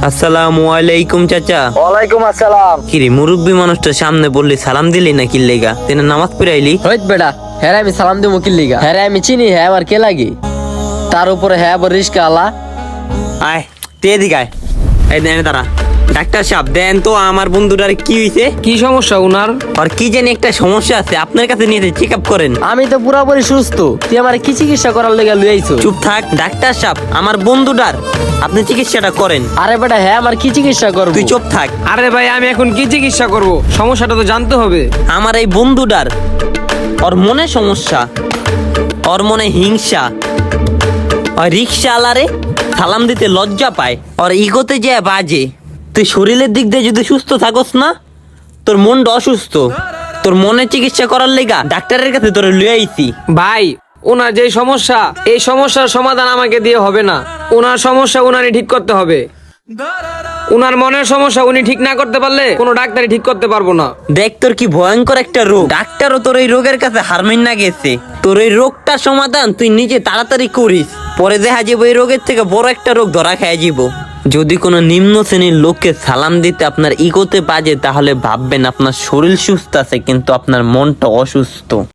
আসসালামু আলাইকুম চাচা। ওয়ালাইকুম আসসালাম। কিরে মুরব্বী মানুষটা সামনে বললি সালাম দিলি না কি লেগা? তেনে নামাজ পড়াইলি? হইত বেটা, হ্যাঁ আমি সালাম দিব কি লিগা? হ্যাঁ আমি চিনি, হ্যাঁ আবার কে লাগি? তার উপরে হ্যাঁ আবার রিস্কা আলা। আয় তে দিগায়। এই দেন তারা ডাক্তার সাহেব দেন তো আমার বন্ধুটার কি হইছে? কি সমস্যা উনার? আর কি জানি একটা সমস্যা আছে, আপনার কাছে নিয়ে চেক আপ করেন। আমি তো পুরাপুরি সুস্থ, তুই আমার কি চিকিৎসা করার লেগে লই আইছো? চুপ থাক ডাক্তার সাহেব, আমার বন্ধুটার আপনি চিকিৎসাটা করেন। আরে বেটা হ্যাঁ আমার কি চিকিৎসা করব? তুই চুপ থাক। আরে ভাই আমি এখন কি চিকিৎসা করব? সমস্যাটা তো জানতে হবে। আমার এই বন্ধুটার ওর মনে সমস্যা, ওর মনে হিংসা, ওই রিক্সা আলারে সালাম দিতে লজ্জা পায়, ওর ইগোতে যায় বাজে। তুই শরীরের দিক দিয়ে যদি সুস্থ থাকস না, তোর মনটা অসুস্থ, তোর মনের চিকিৎসা করার লেগা ডাক্তারের কাছে তোরে লুয়ে আইছি। ভাই ওনার যে সমস্যা, এই সমস্যার সমাধান আমাকে দিয়ে হবে না। ওনার সমস্যা উনারই ঠিক করতে হবে। উনার মনের সমস্যা উনি ঠিক না করতে পারলে কোনো ডাক্তারই ঠিক করতে পারবো না। দেখ তোর কি ভয়ঙ্কর একটা রোগ, ডাক্তারও তোর এই রোগের কাছে হারমিন না গেছে। তোর এই রোগটার সমাধান তুই নিজে তাড়াতাড়ি করিস, পরে দেখা যাবো এই রোগের থেকে বড় একটা রোগ ধরা খেয়ে যাব। যদি কোনো নিম্ন শ্রেণীর লোককে সালাম দিতে আপনার ইগোতে বাজে, তাহলে ভাববেন আপনার শরীর সুস্থ আছে কিন্তু আপনার মনটা অসুস্থ।